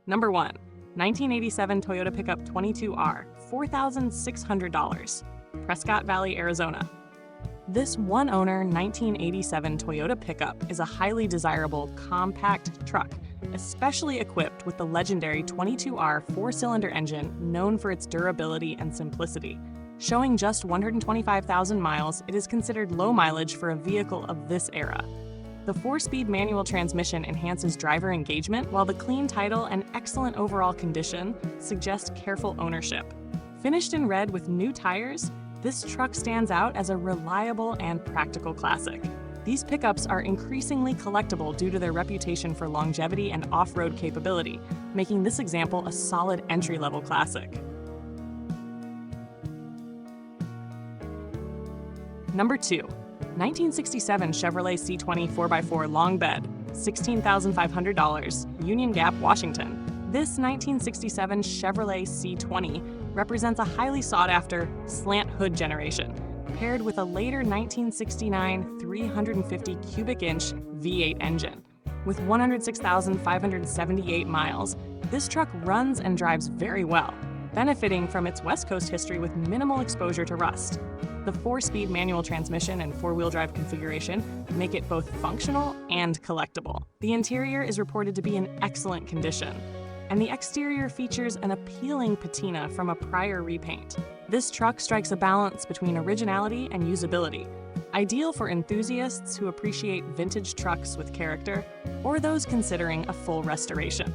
Number 1. 1987 Toyota Pickup 22R, $4,600, Prescott Valley, Arizona. This one-owner 1987 Toyota pickup is a highly desirable, compact truck, especially equipped with the legendary 22R four-cylinder engine known for its durability and simplicity. Showing just 125,000 miles, it is considered low mileage for a vehicle of this era. The 4-speed manual transmission enhances driver engagement, while the clean title and excellent overall condition suggest careful ownership. Finished in red with new tires, this truck stands out as a reliable and practical classic. These pickups are increasingly collectible due to their reputation for longevity and off-road capability, making this example a solid entry-level classic. Number 2. 1967 Chevrolet C20 4x4 Longbed, $16,500, Union Gap, Washington. This 1967 Chevrolet C20 represents a highly sought-after slant hood generation, paired with a later 1969 350 cubic-inch V8 engine. With 106,578 miles, this truck runs and drives very well, benefiting from its West Coast history with minimal exposure to rust. The 4-speed manual transmission and 4-wheel drive configuration make it both functional and collectible. The interior is reported to be in excellent condition, and the exterior features an appealing patina from a prior repaint. This truck strikes a balance between originality and usability, ideal for enthusiasts who appreciate vintage trucks with character or those considering a full restoration.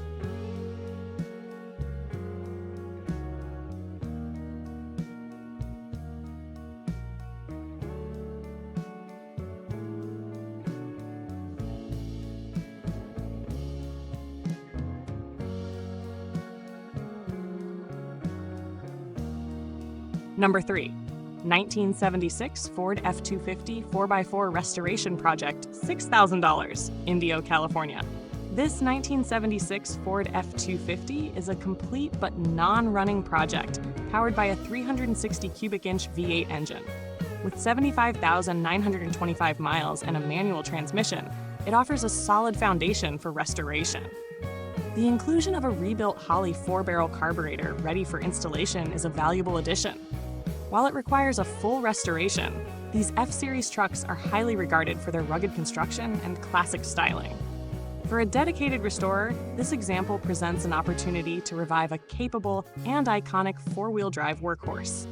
Number 3. 1976 Ford F250 4x4 Restoration Project, $6,000, Indio, California. This 1976 Ford F250 is a complete but non-running project powered by a 360 cubic-inch V8 engine. With 75,925 miles and a manual transmission, it offers a solid foundation for restoration. The inclusion of a rebuilt Holley 4-barrel carburetor ready for installation is a valuable addition. While it requires a full restoration, these F-Series trucks are highly regarded for their rugged construction and classic styling. For a dedicated restorer, this example presents an opportunity to revive a capable and iconic 4-wheel drive workhorse.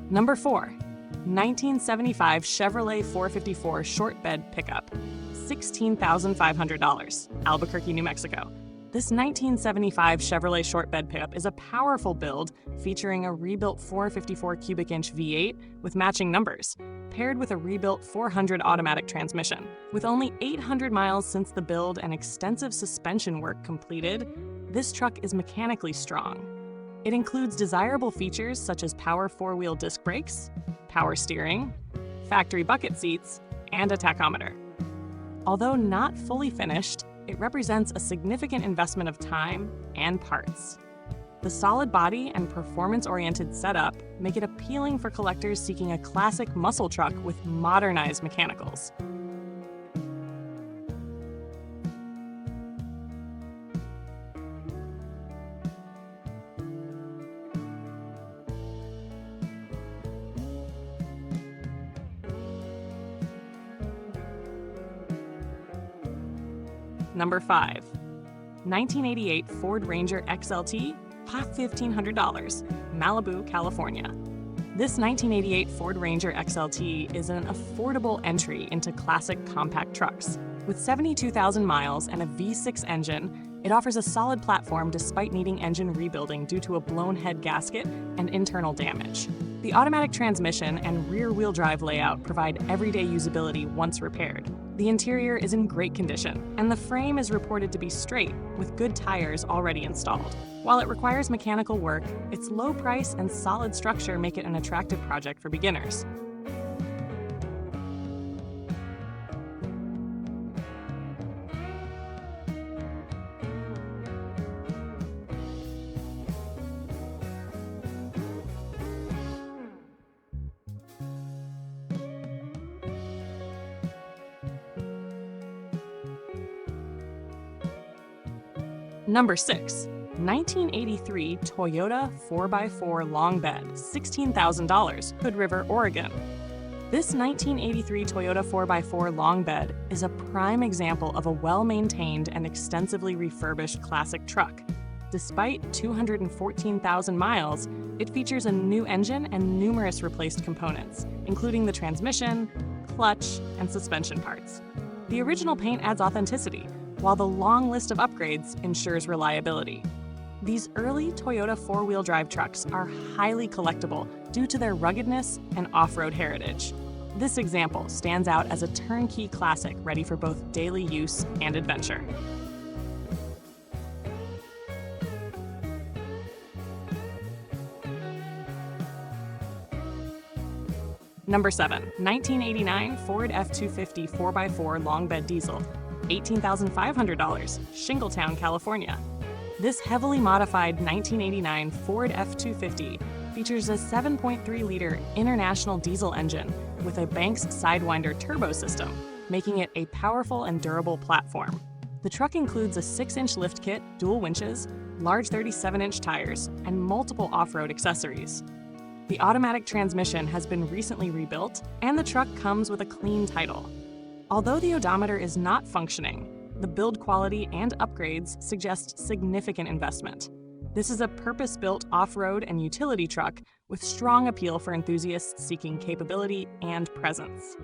Number 4. 1975 Chevrolet 454 shortbed pickup, $16,500, Albuquerque, New Mexico. This 1975 Chevrolet shortbed pickup is a powerful build featuring a rebuilt 454 cubic-inch V8 with matching numbers, paired with a rebuilt 400 automatic transmission. With only 800 miles since the build and extensive suspension work completed, this truck is mechanically strong. It includes desirable features such as power 4-wheel disc brakes, power steering, factory bucket seats, and a tachometer. Although not fully finished, it represents a significant investment of time and parts. The solid body and performance-oriented setup make it appealing for collectors seeking a classic muscle truck with modernized mechanicals. Number 5. 1988 Ford Ranger XLT, $1,500, Malibu, California. This 1988 Ford Ranger XLT is an affordable entry into classic compact trucks. With 72,000 miles and a V6 engine, it offers a solid platform despite needing engine rebuilding due to a blown head gasket and internal damage. The automatic transmission and rear-wheel drive layout provide everyday usability once repaired. The interior is in great condition, and the frame is reported to be straight, with good tires already installed. While it requires mechanical work, its low price and solid structure make it an attractive project for beginners. Number 6. 1983 Toyota 4x4 Longbed, $16,000, Hood River, Oregon. This 1983 Toyota 4x4 Longbed is a prime example of a well-maintained and extensively refurbished classic truck. Despite 214,000 miles, it features a new engine and numerous replaced components, including the transmission, clutch, and suspension parts. The original paint adds authenticity, while the long list of upgrades ensures reliability. These early Toyota four-wheel drive trucks are highly collectible due to their ruggedness and off-road heritage. This example stands out as a turnkey classic ready for both daily use and adventure. Number 7. 1989 Ford F250 4x4 Longbed Diesel, $18,500, Shingletown, California. This heavily modified 1989 Ford F250 features a 7.3-liter international diesel engine with a Banks Sidewinder turbo system, making it a powerful and durable platform. The truck includes a 6-inch lift kit, dual winches, large 37-inch tires, and multiple off-road accessories. The automatic transmission has been recently rebuilt, and the truck comes with a clean title. Although the odometer is not functioning, the build quality and upgrades suggest significant investment. This is a purpose-built off-road and utility truck with strong appeal for enthusiasts seeking capability and presence.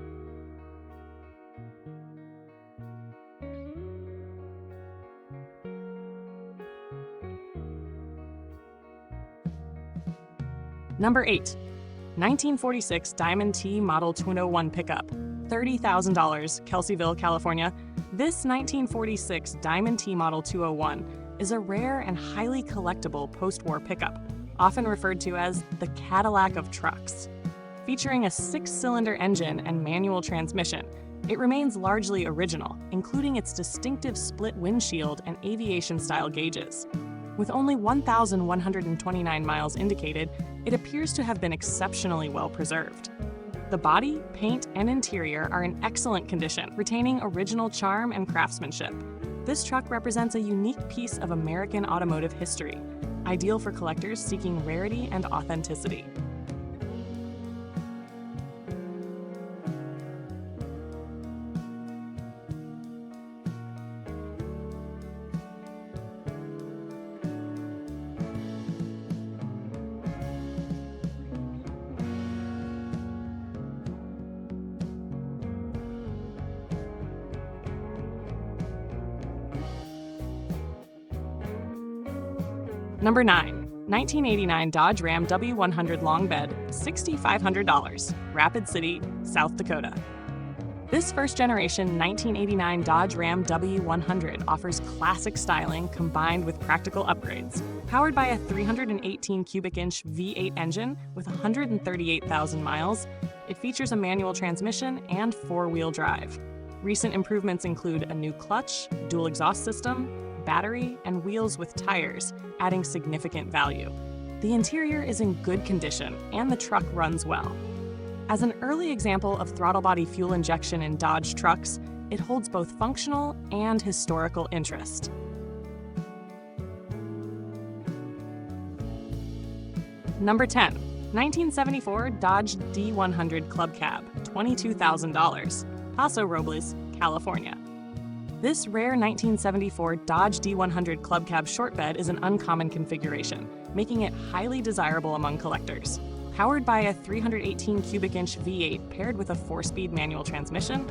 Number 8. 1946 Diamond T Model 201 pickup, $30,000, Kelseyville, California. This 1946 Diamond T Model 201 is a rare and highly collectible post-war pickup, often referred to as the Cadillac of trucks. Featuring a 6-cylinder engine and manual transmission, it remains largely original, including its distinctive split windshield and aviation-style gauges. With only 1,129 miles indicated, it appears to have been exceptionally well preserved. The body, paint, and interior are in excellent condition, retaining original charm and craftsmanship. This truck represents a unique piece of American automotive history, ideal for collectors seeking rarity and authenticity. Number 9. 1989 Dodge Ram W100 Longbed, $6,500, Rapid City, South Dakota. This first-generation 1989 Dodge Ram W100 offers classic styling combined with practical upgrades. Powered by a 318 cubic inch V8 engine with 138,000 miles, it features a manual transmission and four-wheel drive. Recent improvements include a new clutch, dual exhaust system, battery, and wheels with tires, adding significant value. The interior is in good condition, and the truck runs well. As an early example of throttle body fuel injection in Dodge trucks, it holds both functional and historical interest. Number 10. 1974 Dodge D100 Club Cab, $22,000, Paso Robles, California. This rare 1974 Dodge D100 Club Cab shortbed is an uncommon configuration, making it highly desirable among collectors. Powered by a 318 cubic inch V8 paired with a 4-speed manual transmission,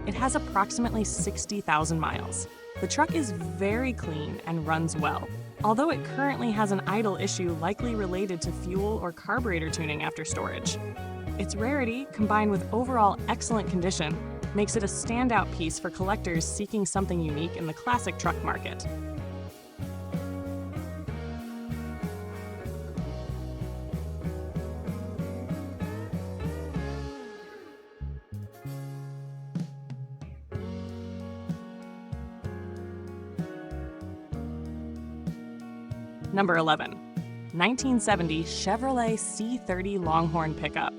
it has approximately 60,000 miles. The truck is very clean and runs well, although it currently has an idle issue likely related to fuel or carburetor tuning after storage. Its rarity, combined with overall excellent condition, makes it a standout piece for collectors seeking something unique in the classic truck market. Number 11. 1970 Chevrolet C30 Longhorn pickup,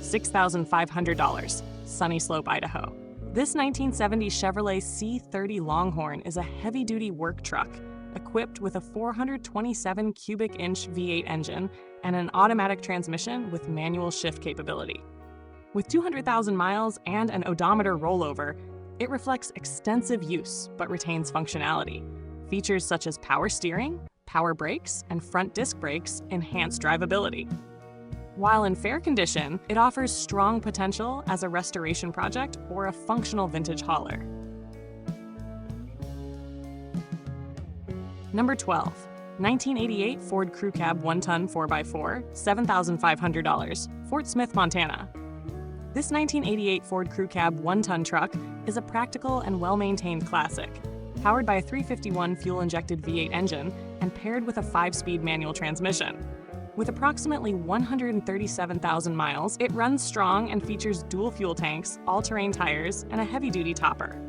$6,500, Sunnyslope, Idaho. This 1970 Chevrolet C30 Longhorn is a heavy-duty work truck, equipped with a 427 cubic inch V8 engine and an automatic transmission with manual shift capability. With 200,000 miles and an odometer rollover, it reflects extensive use but retains functionality. Features such as power steering, power brakes, and front disc brakes enhance drivability. While in fair condition, it offers strong potential as a restoration project or a functional vintage hauler. Number 12. 1988 Ford Crew Cab 1-ton 4x4, $7,500, Fort Smith, Montana. This 1988 Ford Crew Cab 1-ton truck is a practical and well-maintained classic, powered by a 351 fuel-injected V8 engine and paired with a 5-speed manual transmission. With approximately 137,000 miles, it runs strong and features dual fuel tanks, all-terrain tires, and a heavy-duty topper.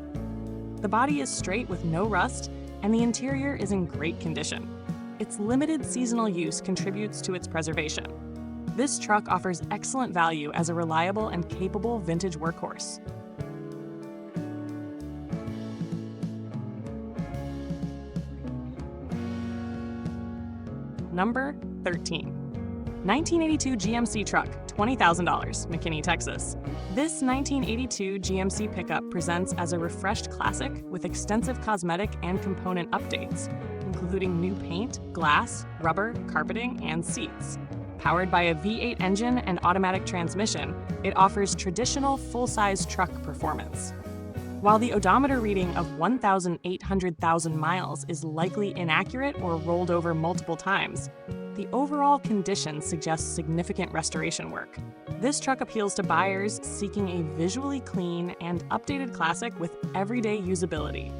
The body is straight with no rust, and the interior is in great condition. Its limited seasonal use contributes to its preservation. This truck offers excellent value as a reliable and capable vintage workhorse. Number 13. 1982 GMC TRUCK, $20,000, McKinney, Texas. This 1982 GMC pickup presents as a refreshed classic with extensive cosmetic and component updates, including new paint, glass, rubber, carpeting, and seats. Powered by a V8 engine and automatic transmission, it offers traditional full-size truck performance. While the odometer reading of 1,800,000 miles is likely inaccurate or rolled over multiple times, the overall condition suggests significant restoration work. This truck appeals to buyers seeking a visually clean and updated classic with everyday usability.